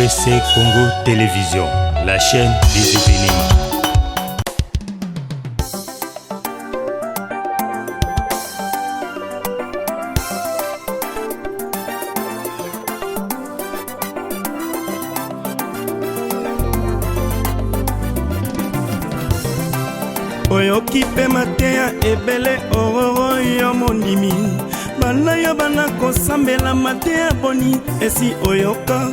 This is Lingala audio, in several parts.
USC Congo Télévision, la chaîne des événements. Oyoki pe matea ebele ororo yo mondimi bana yo bana kosambela matea boni esi oyoka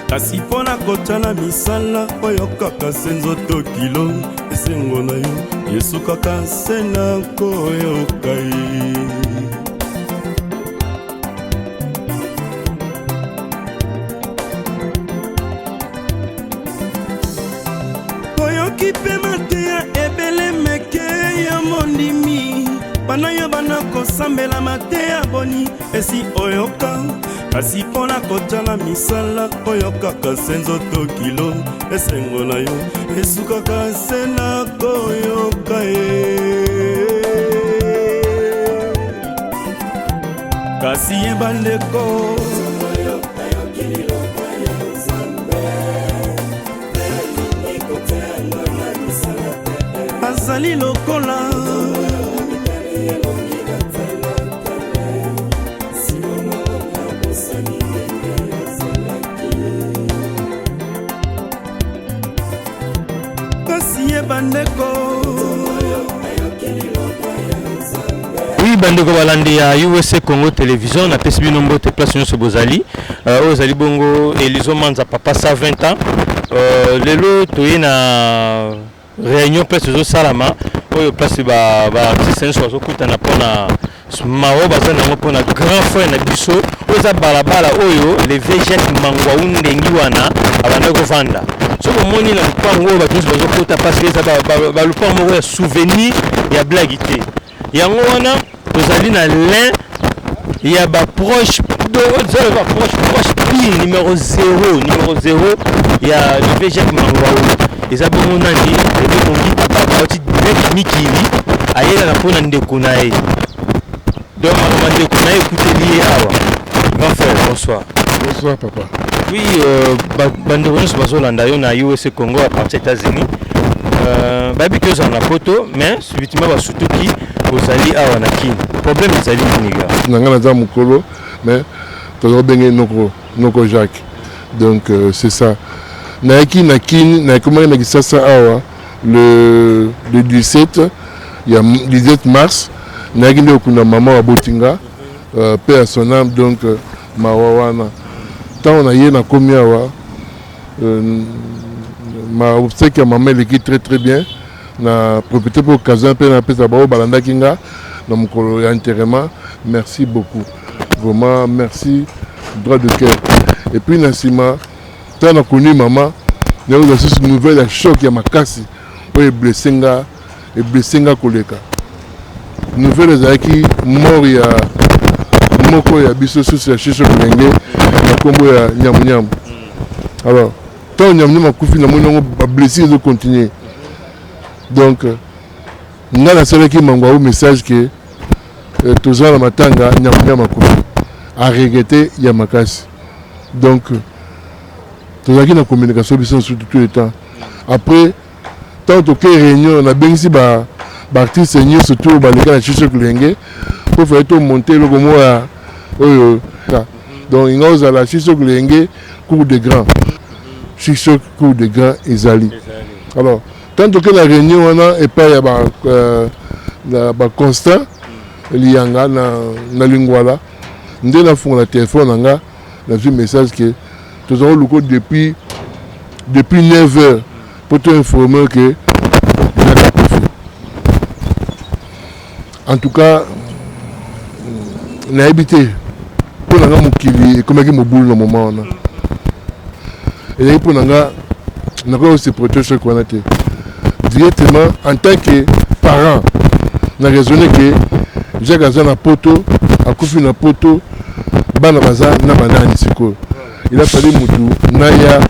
kasi pona kotala misala oyoka kase nzoto kilo esengo na yo yesu kaka sena koyoka oyoki pe matea ebele meke ya mondimi bana yo bana kosambela matea boni esi oyoka kasi pona kotala misala oyoka kase nzoto kilo esengo na yo esuka kase na koyoka kasi yebandeko azali lokola kasi yebandeko. Oui, bandeko balandi ya USC Congo Télévision na pesi bino mbote place nyonso bozali ozali bongo Elizo Manza papa 120 ans lelo toye na réunion place zo salama oyo place ba artiste nyonso bazokutana mpona mao baza nango mpona grand frère na biso oyo eza balabala oyo le VGF mangwa undengi wana abanda kovanda soki omoni na lupango oyo bato nyonso bazokota parce eza balupango moko ya souvenir ya blagi te yango wana tozali na lin ya baproche proche pile numéro 0 ya le VGF mangwa oyo eza bongo nani ebekongi papa bauti direct mikili ayelaka mpona ndeko na ye donc makambo ndeko na ye ekuteli ye awa grand frère bonsoir. Bonsoir papa. Oui, bandeko nyonso bazolanda yo na USC Congo à partir États-Unis bayebi ke ozala na poto mais subitement basutuki ozali awa na kini problème ezali nini ga na nga naza mokolo mais tozobenge noko Jacques donc c'est ça naiki na kini nakomaki na Kisasa awa le 17 ya 17 mars naiki nde okunda mama wa botinga paix à son âme donc mawa wana ntango na ye nakomi awa ma obsèque ya mama eleki très très bien na profité pour occasion mpe napesa bao balandaki nga na mokolo ya enterrement merci beaucoup vraiment merci droit de cœur et puis na nsima ntango nakoni mama nayoza susu nouvelle ya choc ya makasi oyo eblesse nga koleka nouvelle ezalaki mort ya moko ya biso susu ya Chicho Kulenge na nkombo ya nyamunyamu alors ntango nyamunyamu akufi namoni yango bablessure ezocontinue donc nga nasalaki mangwa o message ke tozala na matanga nyamunyamu akufi aregrete ya makasi donc tozalaki na communication biso surtout tout le temps après tant toke réunion nabengisi baartiste nyonso to baleka na Chicho Kulenge po faye tomonte eloko moko ya oyo donc inga ozala Chicho Kulenge cour de grand Chicho cour de grand ezali alors tant toke na réunion wana epai ya baconstant liyanga na lingwala nde nafungola telefone nanga nazwi message ke tozala luko depuis 9 heures pour te informer que en tout cas nayebi te mpo na nga mokili ekomaki mobulu na moment wana ezali mpo na nga nakoki ose protéger choc wana te directement en tant que parent na raisonné ke Jacques aza na poto akufi na poto bana baza na banani sikoyo il a fallu mutu naya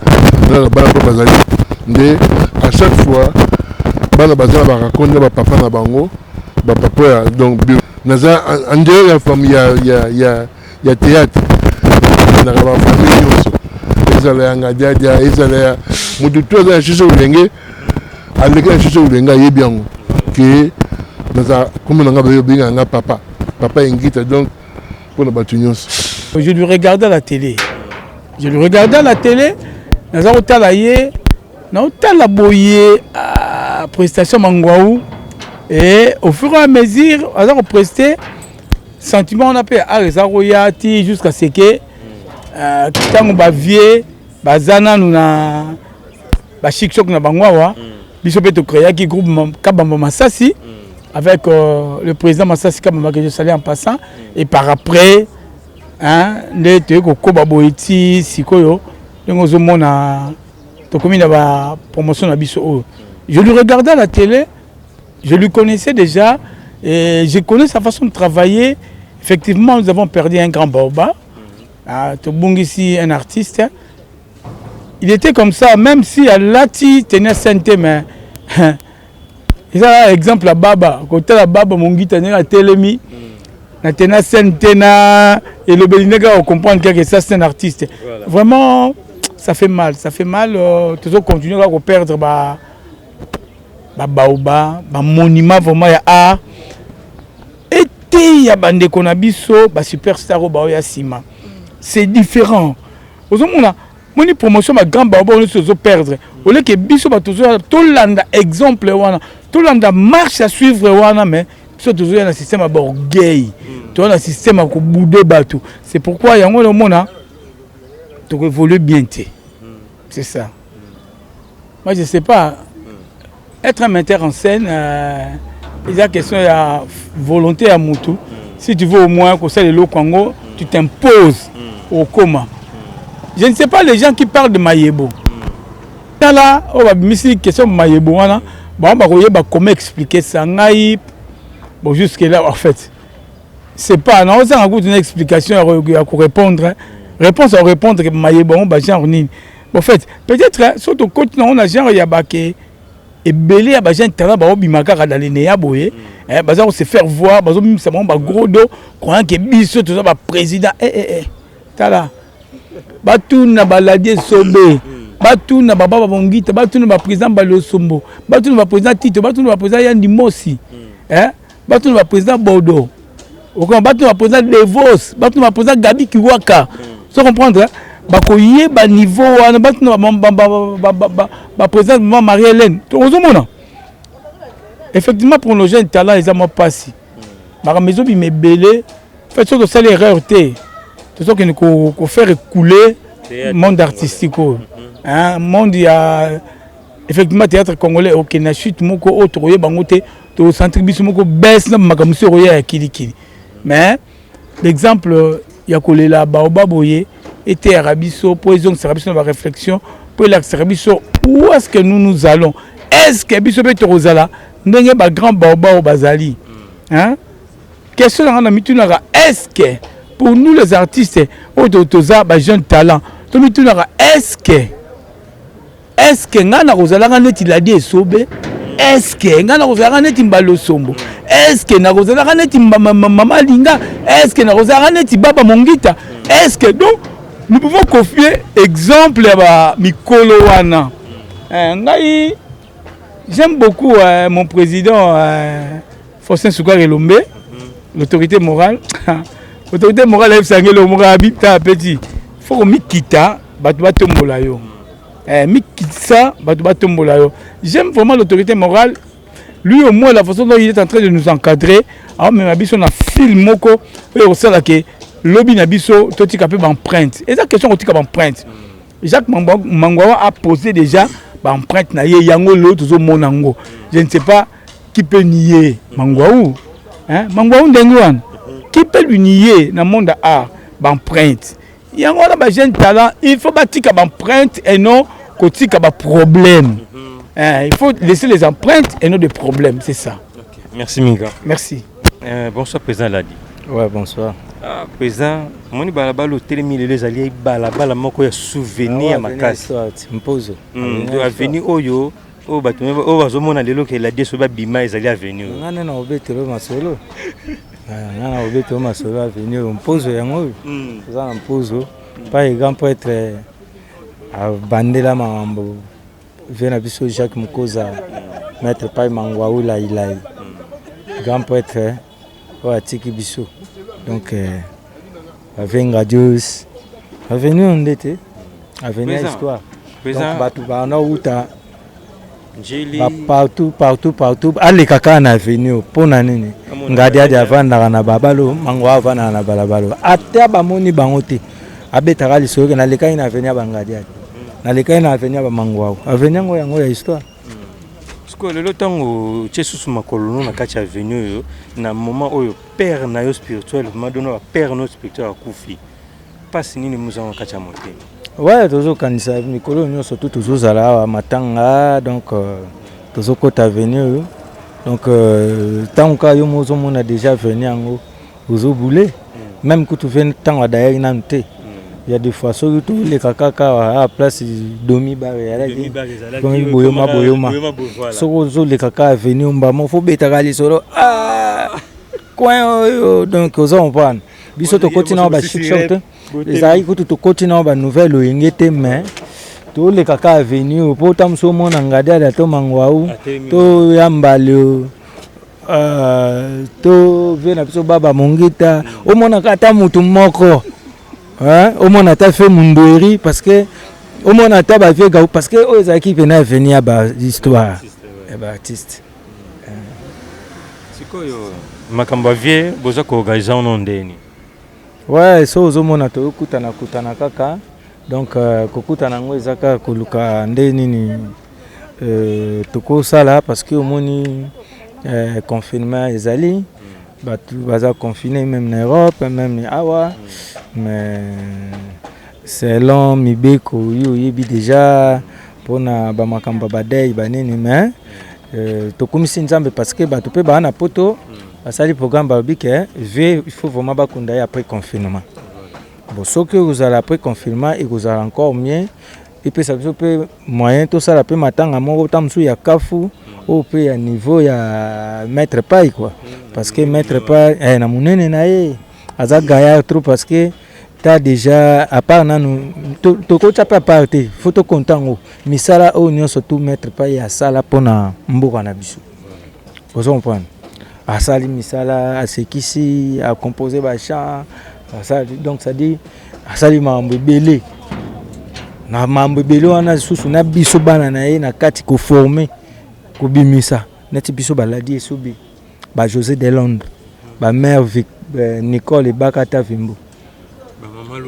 na bana mpo bazali nde à chaque fois bana baza na baraconte na bapapa na bango bapapa ya donc naza en dehors ya famille ya théâtre naka bafamille nyonso ezala ya ngadiadia ezala ya moto to aza ya shisha ulenge aleka ya shisha ulenga yebi yango ke naza comme nanga bayobenga nga papa ingita donc pour la bato nyonso. Je lui regardais à la télé. Naza kotala ye na otala boye à prestation Mangwaou et au fur et à mesure aza ko prester sentiment on appelle areza royati jusqu'à ce que tango ba vie bazana na ba chic choc na bangwawa biso pe to créer qui groupe Kabamba Masasi avec le président Masasi Kabamba que je salue en passant et par après hein les te ko koba boiti sikoyo ngozo mona to komi na ba promotion na biso. Je lui regardais à la télé, je lui connaissais déjà et je connais sa façon de travailler. Effectivement, nous avons perdu un grand baobab. Tobungisi, un artiste. Il était comme ça, même si Alati tenait sainté, mais il a un exemple à Baba. Côté la Baba, mon guide tenait la télémi. Na tenait sainté, et le Belinega, on comprend que ça c'est un artiste. Voilà. Vraiment, ça fait mal. Toujours continuer à perdre baobab, monument vraiment ya art. Il y a bande konabiso, superstar au Baoya Sima. C'est différent. Aux hommes, on a promotion, ma grand baobab, on se perdre. Au lieu que biso, tout l'anda exemple, tout l'anda marche à suivre, mais toujours un système à borgay, tout un système à bouder bateau. C'est pourquoi il y a un monde qui évolue bien. C'est ça. Moi, je ne sais pas. Être un metteur en scène, il y a question de volonté à Moutou. Si tu veux au moins que ça le Congo, tu t'imposes au coma. Je ne sais pas les gens qui parlent de Mayebo. Là, on va me dire question de Mayebo. Comment expliquer ça? Bon, jusque là, en fait, c'est pas. On a une explication à répondre. Réponse à répondre que Mayebo, on va genre ni. En fait, peut-être sur ton côté, on a genre Yabake. Et belé à bagent talent ba obimaka dans les néa boye baza on se faire voir bazo même ça ba gros dos croyant que biso tout ça ba président tala batu na baladier sobe batu na baba bongita batu na ba président Balosombo batu na ba président Tito batu na ba président Yandi Mosi batu na ba président Bodo okon batu na ba président Devos batu na ba président Gabi Kiwaka so comprendre bakoye ba niveau wana batu na ba président maman Marie-Hélène tozomona effectivement pour nos jeunes talents ils ont pas si ba maison bi mebele fait ça de ça l'erreur té tout ça que ko faire couler monde artistique hein monde il y a effectivement théâtre congolais OK na chute moko autre ye bangote to centre biso moko baisse na makamuso roya ya kilikili mais l'exemple ya kolela baobab boye était arabiso poison service de réflexion pour la service où est-ce que nous allons est-ce que biso peut rozala ndenge ba grand baobab au bazali hein question na mitunaka est-ce que pour nous les artistes autoza ba jeunes talents to mitunaka est-ce que ngana rozala neti la die sobe est-ce que ngana rozala neti Balosombo est-ce que na rozala neti mama linga est-ce que na rozala neti baba mongita est-ce que donc nous pouvons confier exemple à Mikolo Wana. J'aime beaucoup mon président Faustin Soukar Elombe, l'autorité morale. L'autorité morale est Sangelo Mourabita petit. Il faut que Mikita Batubatomolayo. Mikitsa Batubatomolayo. J'aime vraiment l'autorité morale. Lui au moins la façon dont il est en train de nous encadrer. Alors même Abisso na film moko et au sein là que lobby nabiso toti capé empreinte et ça question toti capé empreinte Jacques Mangwawa a posé déjà empreinte na ye yango lo tozo monango je ne sais pas qui peut nier Mangwaou hein Mangwaou ndengwan qui peut lui nier dans monde art empreinte yango na ba jeune talent il faut batika empreinte et non kotika ba problème il faut laisser les empreintes et non des problèmes c'est ça. Okay. Merci Minga. Merci. Bonsoir président Ladi. Ouais, bonsoir. Président, moni balabala telemi les alliés balabala moko ya souvenir à makasi. Mpozo. Avenue oyo o batumé o bazomona lelo ke la deso ba bima ezali avenue. Ngana na obetelo masolo. Ngana obetelo masolo avenue mpozo yango. Ça mpozo. Par exemple être abandela makambo vie na biso Jacques Mukoza maître Pai Mangwaula Ilai grand prêtre oyo atiki biso donc avenga Dios aveni onde te aveni ya histoire donc bato banauta partout aleka kaka na aveni mpo na nini ngadi adi avandaka na babalo mangwa avandaka na balabalo ata bamoni bango te abetaka lisoyoke nalekaki na aveni ya bangadi adi nalekaki na aveni ya bamangwao aveni yango yango ya histoire sikoyo lelo ntango tie susu makolo na kati ya aveni oyo na moment oyo père na yo spirituel madona wa père no spirituel akufi mpasi nini mozango kati ya motema ouais tozokanisa mikolo nyonso tu tozozala awa matanga donc tozokota aveni oyo donc ntango kaka yo mozomona déjà aveni yango ozobule même kutu ve ntango adayaki nanu te il y a des fois soki toleka kaka a place domi bare yalaki boyoma soki ozoleka kaka aveni ombamo fo betaka lisolo coin oyo donc oza comprendre biso tokoti nao bashikshok te ezalaki kutu tokoti nao banouvelle oyenge te mais toleka kaka aveni oyo mpo otamuso omona ngadi ada to mangwau to ya mbale oyo to vie na biso baba mongita omonaka ata motu moko omona ata fe mundweri parce que omona ata bavie gau parce que oyo ezalaki pena aveni ya bahistoire ya baartiste sikoyo makambo avie boza koorganize ono ndeni ouais so ozomona tokutana kaka donc kokutana yango eza kaka koluka nde nini tokosala parce que omoni confinement ezali bato baza confiné même na Europe même awa mais selon mibeko oyo oyebi déjà mpona bamakambo badei banini mais tokomisi nzambe parce que bato mpe baa na poto basali programme balobi ke vie il faut vraiment bakunda ye après confinement bon soki okozala après confinement ekozala encore mieux epesa biso mpe moyen tosala mpe matanga moko ta mosusu ya kafu oyo mpe ya niveau ya maître Pai quoi parce que maître Pai na monene na ye aza gaillard trop parce que ta déjà à part nanu tokotya mpe apart te faut tokonta yango misala oyo nyonso tu maître Pai asala mpona mboka na biso ozo comprendre asali misala asekisi akompose bachant asali donc ça dit asali makambo ebele na makambo ebele wana lisusu na biso bana na ye na kati koforme kobimisa neti biso baladi esobi ba José de Londres ba mère Nicole ebaka ata vimbo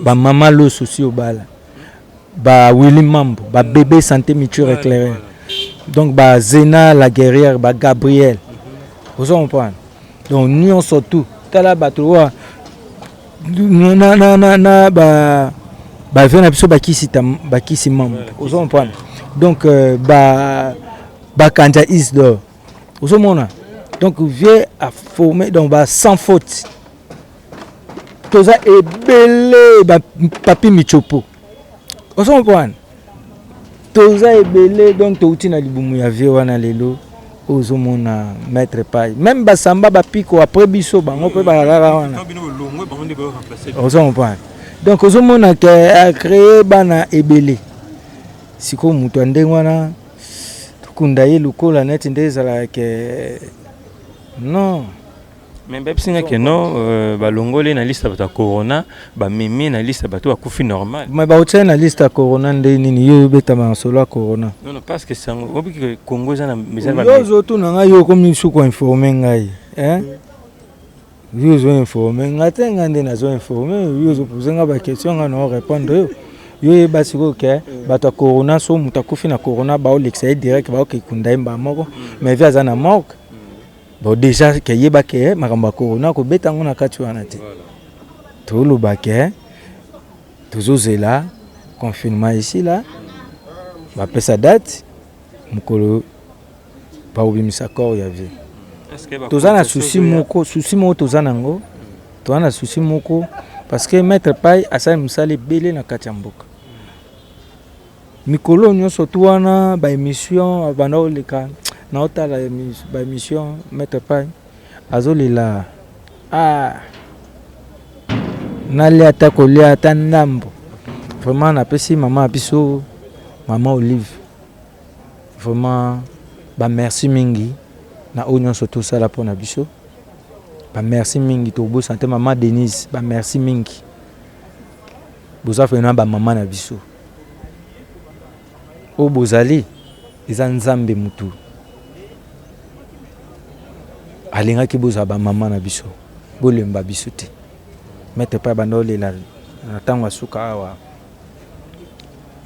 ba mama loso si obala ba Willy Mambo ba bébé santé mutuelle éclairée donc ba Zena la guerrière ba Gabriel ozo comprendre donc nous surtout tala bato wa na ba vient biso bakisi mambo ozo comprendre donc ba kanja isdor ozo mona donc vient à former donc ba sans faute toza ebele ba papi michopo ozo comprendre toza ebele donc touti na libumu ya vie wana lelo ozomona maître Pai même basamba bapiko après biso bango pe balala wana ozomona donc ozomona ke a créé bana ebele siko mutu ndenge wana tukunda ye lukola net nde ezala ke non mais bepsinga ke no balongole na liste bato ya corona bamemi na liste bato bakufi normal mais baotia na liste ya corona nde nini yo obetama na solo ya corona non parce que sango obiki Congo eza na misala yo ozotuna ngai yo komi suko informe ngai yo ozo informe ngai te ngai nde nazo informe yo ozopose nga baquestion nga na orépondre yo yeba sikoyo ke bato ya corona so moto akufi na corona baolekisa ye direct baokekunda ye mba moko mais vi aza na morgue bon déjà ke yeba ke makambo ya corona kobeta yango na kati wana te toloba ke tozozela confinement ici là bapesa date mokolo baobimisa corps ya vie toza na souci moko toza nango toza na souci moko parce que maître Pai asali mosala ebele na kati ya mboka mikolo nyonso tu wana baémission abanda oleka naotala baémission maître Pai azolela nalia ata kolia ata ndambo vraiment napesi mama biso maman Olive vraiment ba merci mingi na oignon surtout ça là pour na biso ba merci mingi to bo santé maman Denise ba merci mingi boza fena ba maman na biso o bozali eza nzambe mutu alinga ki boza ba maman na biso bolemba biso te mettre pas bandole la tango suka awa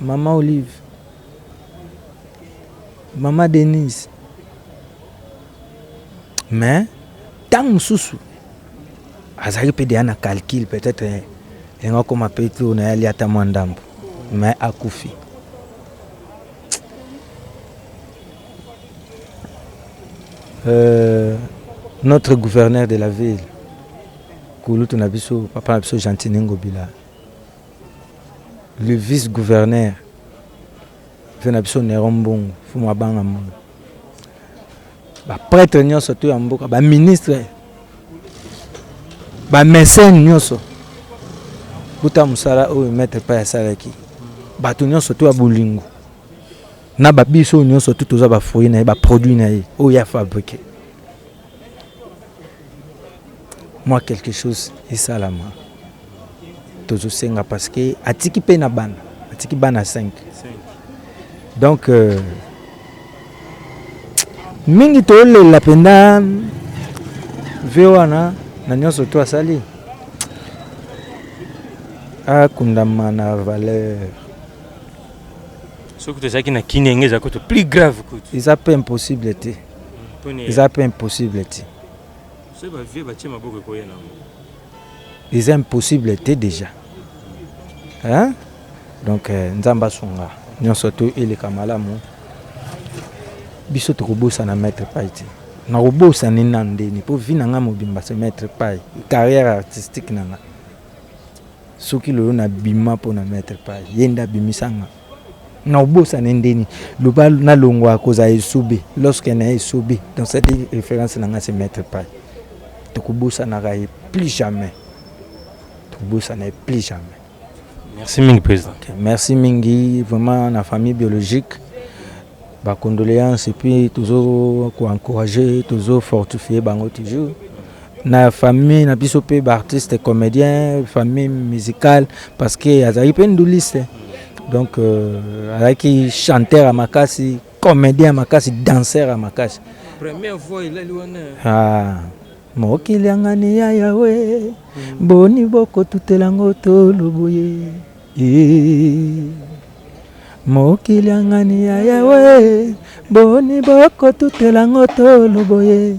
maman Olive maman Denise mais tant susu azali pe de ana calcul peut-être enga koma peto na yali ata mwandambo mais akufi notre gouverneur de la ville Kulutu Nabiso papa Nabiso Gentini Ngobila le vice-gouverneur Nabiso Nerombongo Fuma Banga Mon ba prêtre nyonso to ya mboka ba ministre ba mécène nyonso buta musala o mettre pa ya salaki ba to nyonso to ya bolingo na ba biso nyonso to toza ba fruit na ba produit na o ya fabriquer moi quelque chose et ça la moi tozo senga parce que atiki pe na bana atiki bana 5 donc mingi to la penda vewana na nyonso to asali a kundama na valeur ce que tu sais qui na kinenge za koto plus grave que ils a pas impossible te ils a pas impossible te c'est ba vie ba tima boko ko yena ils impossible te déjà hein donc nzamba songa nyonso to ele kamalamu biso tokobosa na maître pai te na kobosa ni nandeni po vina nga mobimba se maître pai carrière artistique nana soki lolo na bima po na maître pai yenda bimisanga na kobosa ndeni loba na longwa koza esubi lorsque na esubi donc cette référence nanga se maître pai tokobosa na rai plus jamais tokobosa na plus jamais. Merci Mingi président. Okay. Merci Mingi vraiment la famille biologique. Bah condoléances et puis toujours encourager, toujours fortifier bango toujours. Na famille na biso pe artiste comédien, famille musicale parce que azali pe nduliste. Donc azali chanteur à makasi, comédien à makasi, danseur à makasi. Première fois il est loin. Ah mokili angani ya yawe boni boko tutelango toloboye mokili angani ya yawe boni boko tutelango toloboye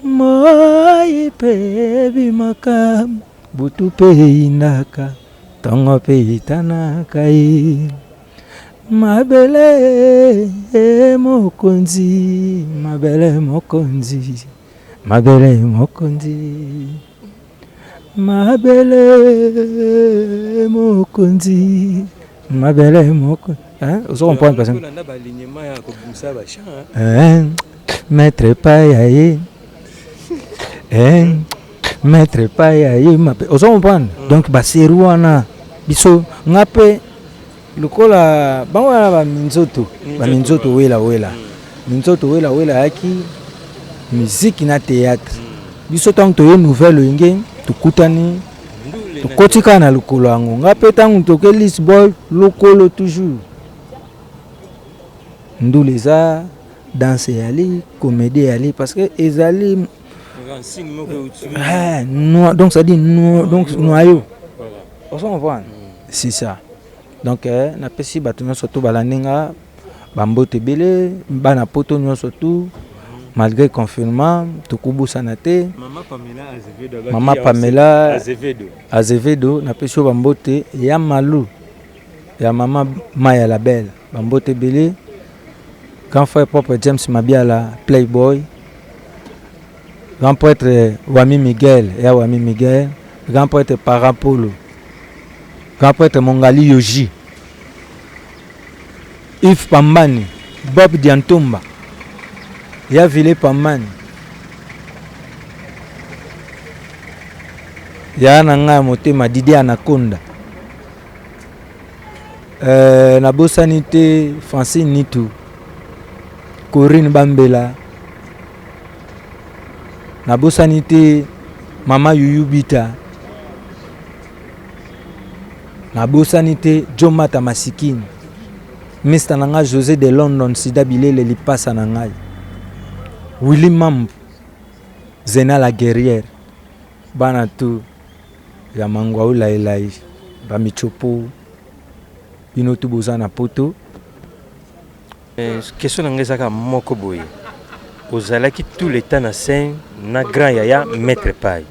moi pe bimaka butu pe inaka tongo pe itanaka mabele mokonzi mabele mokonzi mabele mokonzi mabele mokonzi mabele mokonzi hein on comprend pas ça maître payaye maître payaye on comprend donc ba seruana biso ngape lukola bangwana ba minzoto wela minzoto wela yaki musique na théâtre biso tant to nouvelle ngé tukutani tukotika na lukolo yango ngape tangu toke Lisbon lokolo toujours nduleza danse yali comédie yali parce que ezali donc ça dit donc noyau on s'en va c'est ça. Donc na pesi bato nyonso to balandinga bambote belé bana poto nyonso to malgré confinement tokubusana te Mama Pamela Azevedo na pesi bambote ya malu ya mama Maya la belle bambote belé grand frère propre James Mabiala Playboy grand prêtre Wami Miguel ya Wami Miguel grand prêtre Parapolo grand prêtre Mongali Yoji, Yves Pambani, Bob Diantomba, Yavile Pambani, Yana Nga Motema Didi Anaconda, nabosani te Francine Nitu, Corinne Bambela, nabosani te Mama Yuyu Bita, nabosani te Jomata Masikini, Mr. Nanga José de London, Sida Bilele Lipasa Nangai, Willy Mamb, Zena la guerrière, Banatu, Yamangwa Ulailai, Bamichopo, Binotu Bozana Poto. Question nangezaka moko boye. Ozalaki tout le temps na scène na grand yaya maître pai.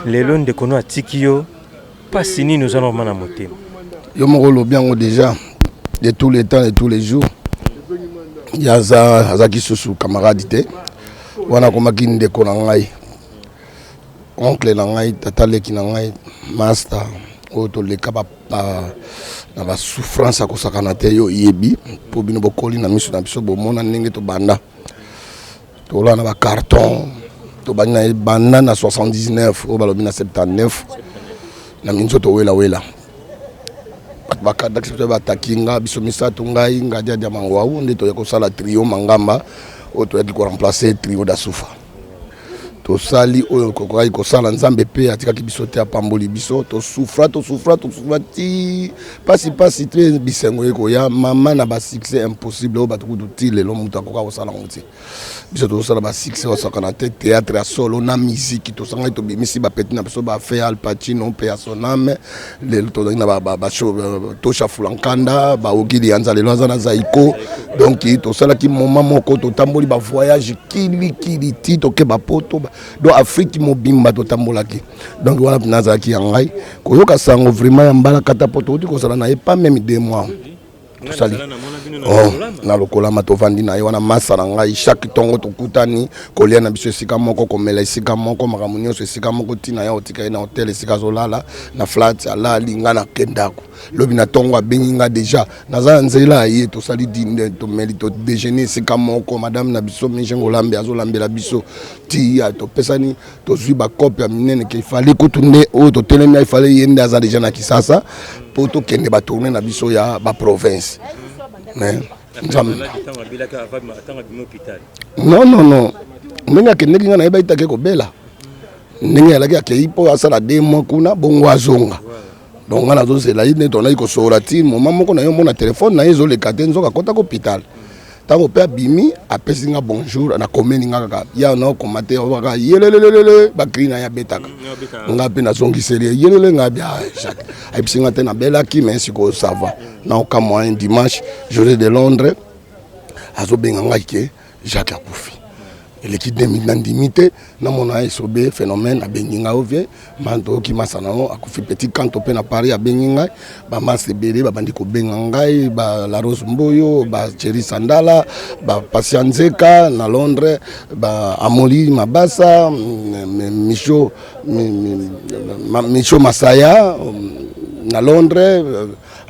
Lelo ndekono atiki yo pasi nini oza normalement na motema. Yo moko lo bien déjà de tous les temps et tous les jours. Yaza azaki susu camarade te. Wana komaki ndeko na ngai. Oncle na ngai, tata leki na ngai, master oto leka na ba souffrance akosakana te yo yebi po bino bokoli na miso na biso bomona ndenge to banda. Tola na ba carton to bana banda na 79 o balobi na 79 na minzo to wela bakada kise ba takinga biso misato ngai ngadia dia mangwa nde to yakosala trio mangamba o to yaki ko remplacer trio da Sufa to sali o kokai ko sala nzambe pe atikaki biso te apamboli biso to souffra ti pasi te bisengo eko ya mama na ba succès impossible o batuku dutile lo muta koka ko sala ngoti biso to sala ba succès o sakana te théâtre ya solo na musique to sanga to bimisi ba petit na biso ba fait Al Pacino pe soname le to na ba show to shafulankanda ba okili anza le loza na zaiko donc to sala ki moment moko to tamboli ba voyage kili ti to ke ba poto do Afrique mobimba to tambolaki donc wana nazaki yangai koyoka sango vraiment ya mbala kata poto oti ko sala na pas même 2 mois tosali na lokola matovandi na wana masa na ngai chaque tongo tokutani kolia na biso esika moko komela esika moko makambo nyonso esika moko tina ya otika na hotel esika zolala na flat ala linga na kendako lobi na tongo abengi nga déjà naza nzela ye tosali dîner to meli to déjeuner esika moko madame na biso mishengo lambe azolambela biso ti ya to pesani to zui ba copie minene ke fallait kutunde o to telemi il fallait yende aza déjà na Kisasa poto kende ba tourner na biso ya ba province. Non. Ndenge akendeki nga na yeba itake kobela. Ndenge alaki akei po asala 2 mois kuna bongo azonga. Donc nga nazozela ine tona iko sora ti moma moko na yo mona telefone na yezo le kate nzoka kota ko hôpital. Tango pe bimi apesi nga bonjour na komeni nga kaka ya na komate waka yelelelele bakrina ya betaka. Nga pe na zongiseli yelele nga bia Jacques. Apesi nga te na belaki mais siko ça va. Na okamwa un dimanche journée de Londres azobenga nga ke Jacques akufi. Eleki 2000 nandimité na mona esobe phénomène abenginga ovie manto ki masana no akufi petit kanto pe na Paris abenginga ba masebele ba bandiko benga ngai ba la Rose Mboyo ba Thierry Sandala ba Patienzeka na Londres ba Amoli Mabasa Micho Masaya na Londres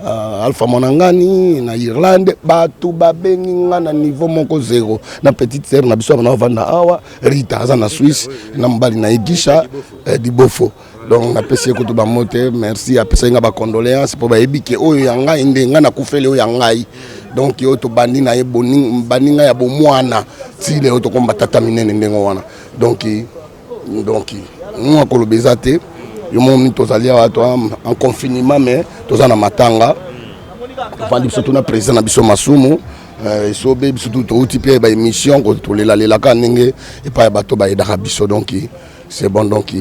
Alpha Monangani na Irlande batu babengi nga na niveau moko 0 na petite sœur na biso na vanda awa Rita aza na Suisse na mbali na Igisha di Bofo donc na pesi ko to ba mote merci apesa nga ba condoléances po ba ebike oyo yanga inde nga na kufele oyo yangai donc yo to bandi na eboni baninga ya bomwana ti le to komba tata minene ndengo wana donc nous ko lobezate yo moni tozali awa to en confinement mais tozana matanga vandi biso tuna président na biso Masumu esobe biso to uti ba émission ko to lela ka ndenge et pa bato ba edaka biso donc c'est bon donc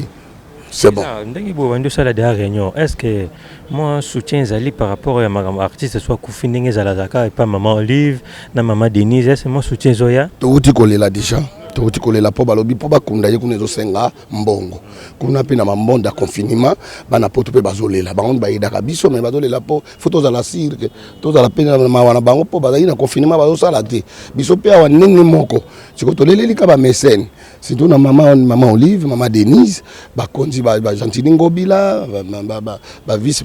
c'est bon. Ndenge bo wando sala de réunion est-ce que moi soutien zali par rapport à ma artiste soit kufi ndenge zala zaka et pas maman Olive na maman Denise est-ce moi soutien zoya to uti ko lela déjà to kolela po balobi po bakunda ye kuna ezosenga mbongo kuna pe na mambonda ya confinement bana poto pe bazolela bango bayedaka biso me bazolela po fo tozala sirke tozala pe na mawana bango po bazali na confinement bazosala te biso pe awa ndenge moko siko toleleli ka ba mécène surtout na maman Olive maman Denise bakonzi ba Gentili Ngobila ba vice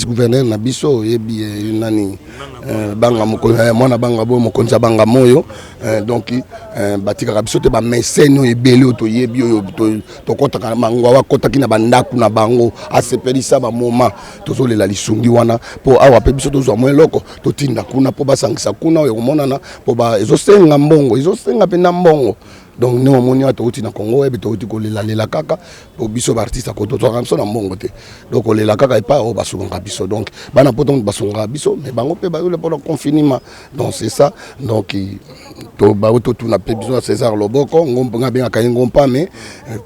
gouverneur na biso yebi nani banga moko mwana banga bo mokonzi banga moyo donc batikaka biso te bamesene oyo ebele oyo toyebi oyo tokɔtaka bango awakɔtaki na bandako na bango asepelisa bamoma tozolela lisungi wana mpo awa mpe biso tozwa mwa eloko totinda kuna mpo basangisa kuna oyo komonana mpo ezosenga mbongo ezosenga mpenza mbongo donc nous omoni wa touti na Congo ebe touti kolela kaka po biso ba artiste ko tozwa biso na mbongo te donc kolela kaka epa o basunga biso donc bana poto basunga biso mais bango pe ba le pour le confinement donc c'est ça donc to ba to tuna pe biso César Loboko ngomba ngabenga ka ngompa mais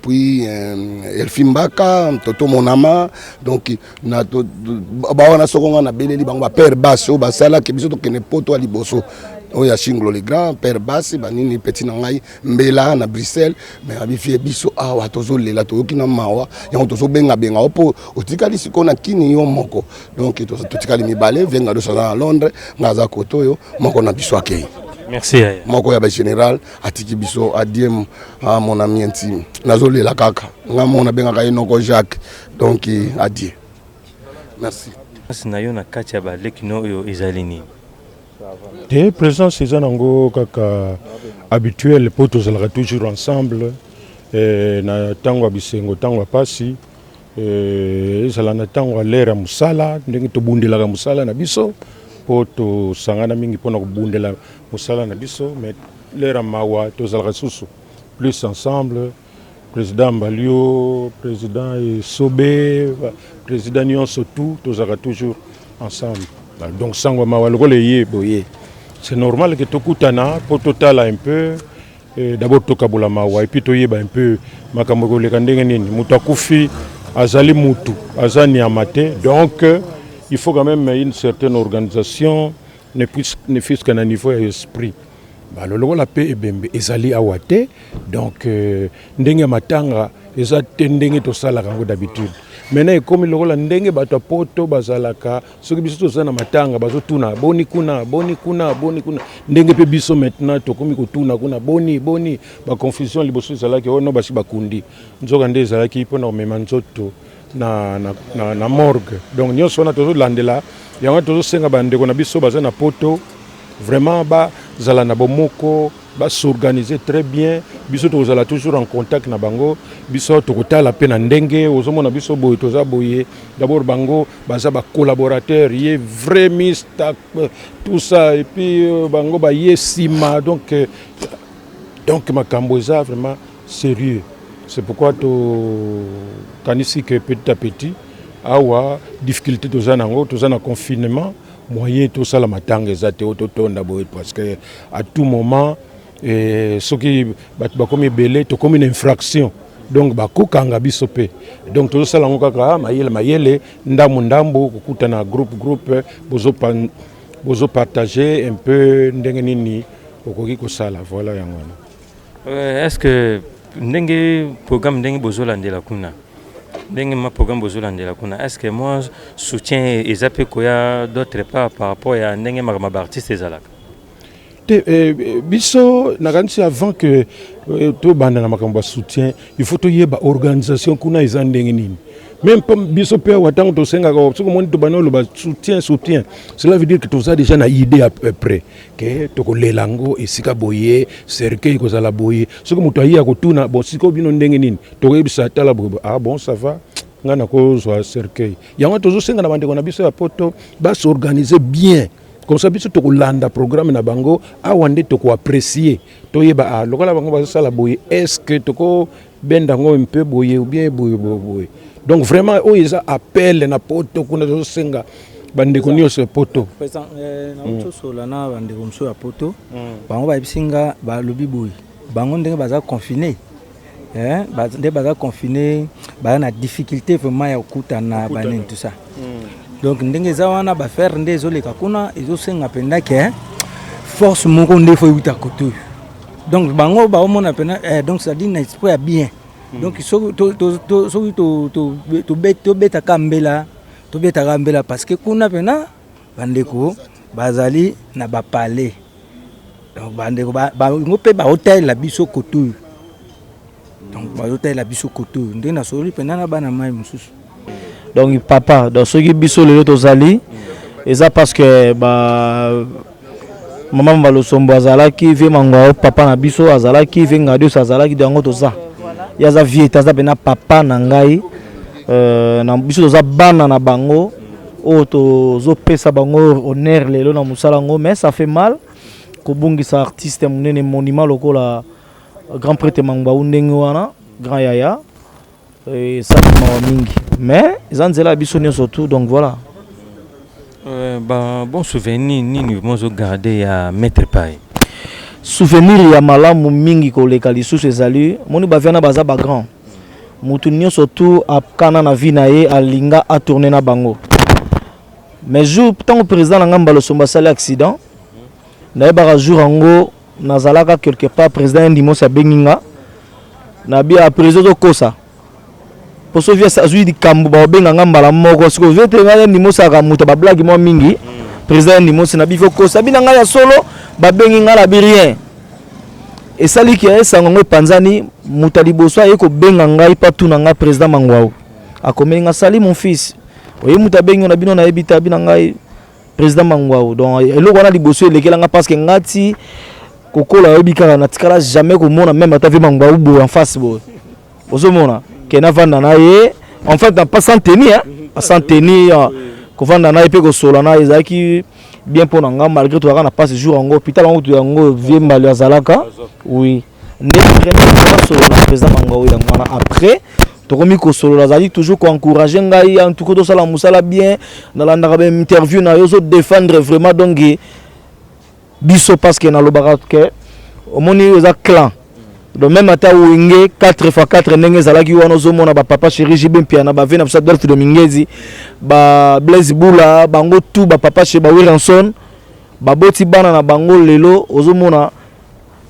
puis Elfimbaka toto monama donc na to ba wana sokonga na beleli bango ba père basso ba sala ke biso to kene poto ali boso oya Shinglo le grand père Bassi banini petit na ngai mbela na Bruxelles mais abifie biso awa tozolela toyoki na mawa yango tozobenga benga opo otikali sikona kini yo moko donc totikali mibale venga do na Londres ngaza kotoyo moko na biso akei. Merci. Moko ya ba général atiki biso adiem a mon ami intime nazolela kaka ngamona benga ka inoko Jacques donc adie. Merci. Sinayo na kati ya ba lekino yo ezalini. Des présences nango kaka habituel pour tous les toujours ensemble na tango bisengo tango pasi ezala na tango lera musala ndenge to bundela musala na biso poto sangana mingi pona ko bundela musala na biso mais lera mawa to zala susu plus ensemble président Balio président Sobé président Nyonso tout zala toujours ensemble. Donc sango mawalgo le ye boye. C'est normal que tokutana pour total un peu d'abord tokabula mawa et puis toyeba un peu makambo le kandenge nini mutakufi azali mutu azani amate donc il faut quand même une certaine organisation ne fût qu'à un niveau esprit. Bah le logo la paix ebembe ezali awate donc ndenge matanga ezate ndenge to sala kango d'habitude. Maintenant comme le rôle ndenge bato poto bazalaka soki biso tozana matanga bazotuna boni kuna ndenge pe biso maintenant to komi kotuna kuna boni ba confusion liboso zalaki ono basi bakundi nzoka nde zalaki pona omema nzoto na morgue donc nyonso na tozo landela yango tozo senga bande kona biso bazana poto vraiment ba zala na bomoko ba s'organiser très bien biso to zala toujours en contact na bango biso to kotala pe na ndenge ozomona biso boye toza boye d'abord bango baza ba collaborateur yé vrai mista tout ça et puis bango ba yesima donc makambo eza vraiment sérieux c'est pourquoi to kanisi que petit à petit awa difficulté toza nango toza na confinement moyen tout ça la matanga ezate ototonda boye parce que à tout moment ce qui va comme belé to comme une infraction donc bakokanga biso pe donc tout ça la ngokaka mayele ndambo kukuta na groupe bozo partager un peu ndenge nini okoki ko sala voilà yango. Est-ce que ndenge programme ndenge bozo landela kuna ndenge ma programme bozo landela kuna est-ce que moi soutien ezape koya d'autre part par rapport à ndenge ma artiste ezalaka biso nakanisi avant que to banda na makambo soutien il faut to yeba organisation kuna eza ndenge nini même pas biso pe watango to senga ko soko moni to banolo ba soutien cela veut dire que to a déjà na idée à peu près que to ko lelango esika boye cercueil ko zala boye soko muto ayi akotuna bon siko bino ndenge nini to ko yebisa tala boye ah bon ça va ngana ko zo cercueil yango to zo senga na bande ko na biso ya poto ba s'organiser bien. Comme ça, biso toko landa programme na bango, awande toko apprécier. Toyeba a lokola bango bazo sala boye. Est-ce que toko bendango un peu boye ou bien boye. Donc vraiment, ils appellent na poto kuna zo senga bande konyo se poto. Président na auto solana bande komso ya poto. Bango ba bisinga ba lobi boye. Bango ndenge baza confiné. Ndenge baza confiné, ba na difficulté vraiment ya kutana bane tout ça. Donc ndenge za wana ba faire ndezo leka kuna ezosenga penda ke force moko ndefo yuta koto donc bango ba omona pena donc ça dit na esprit bien donc so to beta kambela parce que kuna pena bandeko bazali na ba palais donc bandeko ba ngope ba hôtel la biso koto donc ba hôtel la biso koto ndenge na soli pena na bana mai mususu. Donc papa dans ce qui biso le tozali et ça parce que maman Balosombo azalaki ve mangwa papa na biso azalaki ve ngadios azalaki dango toza yaza vie taza bena papa na ngai na biso toza bana na bango o tozo pesa bango honneur lelo na musala ngo mais ça fait mal ko bungisa artiste munene monument lokola grand prêtre mangwa ndenge wana grand yaya et ça m'a mingi mais zanzela biso surtout donc voilà. Bon souvenir ni mozo garder à Maître Pai. Souvenir ya malamu mingi ko leka lisusu ezali moni bavana baza ba grand mutu surtout akana na vie na ye alinga a tourner na bango mais jour tant président na ngamba Balosombo sali accident na ba jour ango nazalaka quelque part président ndimo sa benginga na bia président kosa poso via sa zui di kambu ba benga ngamba la moko siko vete ngaya ndimo sa ka muta ba blague mo mingi président ndimo na bifo kosa bina ngaya solo ba bengi ngala bi rien et sali ki esango ngo panzani muta liboso ayeko benga ngai patu na nga président mangwao akomenga sali mon fils oye muta bengi na bino na ebita bina ngai président mangwao donc eloko wana liboso elekela nga parce que ngati kokola yobika na tikala jamais ko mona même ata ve mangwao bo en face bo ozomona kena vanda na ye en fait pas sans tenir sans tenir ko vanda na ye pe ko sola na ezaki bien pour nga malgré tout on a passé jour en hôpital en ngo vie mbali azalaka oui ne vraiment solo na président mangwa oui donc après to komi ko solo azali toujours ko encourager ngai en tout cas to sala musala bien dans la interview na yo so défendre vraiment donc biso parce que na lobaka que au moni oza clan donc même ata wenge 4x4 ndenge zalaki wana zomona ba papa chéri jibe mpiana ba vena psa Adolphe Domingezi ba Blaise Bula bango tout ba papa chez ba Wilson ba boti bana na bango lelo ozomona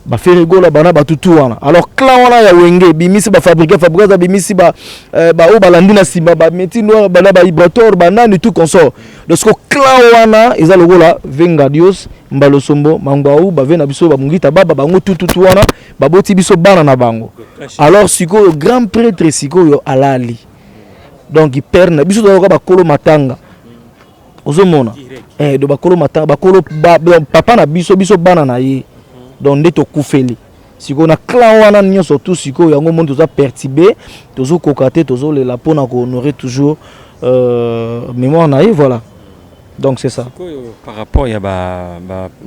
ba ferigola bana ba tutu wana alors clan wana ya wenge bimisi ba fabriquer za bimisi ba o balandi na simba ba meti noir bana ba vibrator bana ni tout consort donc ce clan wana eza lokola venga dios Balosombo mangwa ba vena biso ba mungita baba bango tutu wana ba boti biso bana na bango alors siko grand prêtre siko yo alali donc il perd na biso do ba kolo matanga ozomona do ba kolo matanga ba kolo papa na biso bana na ye donc nde tokufeli siko na clan wana nyonso tout siko yango monde toza perturbé tozo kokate tozo lela pona ko honorer toujours mémoire na ye voilà donc c'est ça par rapport ya ba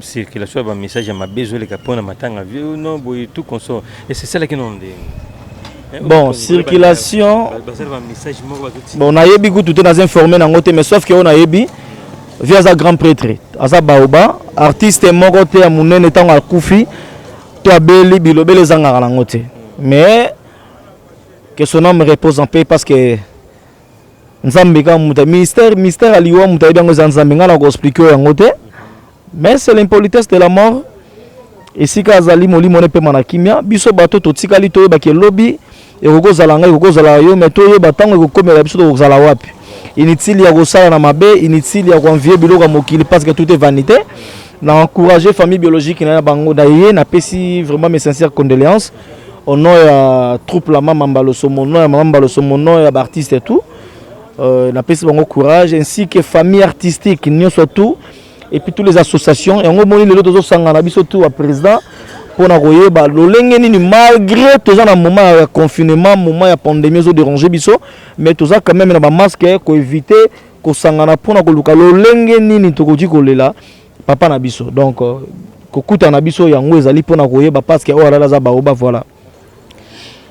circulation ba message ya mabezo le kapona matanga vieux non boy tout consort et c'est ça là qui non bon circulation bon na yebi ku tout dans informé na ngote mais sauf que on a yebi via za grand prêtre aza baoba artiste moko te ya munene tango akufi to abeli bilobele zanga na ngote mais que son âme repose en paix parce que nzambe ka muta mystère aliwa muta yango nzambe ngala ko expliquer yango te mais c'est l'impolitesse de la mort et si ka azali molimo ne pe manakimia biso bato to tikali to ba ke lobby e ko zalanga e ko zala yo mais to ye batango ko komela biso to zala wapi inutile ya kosala na mabe inutile ya konvier biloko mokili parce que tout est vanité na encourager famille biologique na bango d'ailleurs na pesi vraiment mes sincères condoléances au nom ya troupe la maman Balosombo nom ya maman Balosombo nom ya artiste et tout na pesi bango courage ainsi que famille artistique ni surtout et puis toutes les associations et on moni le tozo sanga na biso tout à président pour na koyeba lolenge nini malgré toza na moment ya confinement moment ya pandémie zo déranger biso mais toza quand même na ba masque ko éviter ko sanga na pona ko luka lolenge nini tokoji kolela papa na biso donc ko kuta na biso yango ezali pona koyeba parce que o ala za ba oba voilà.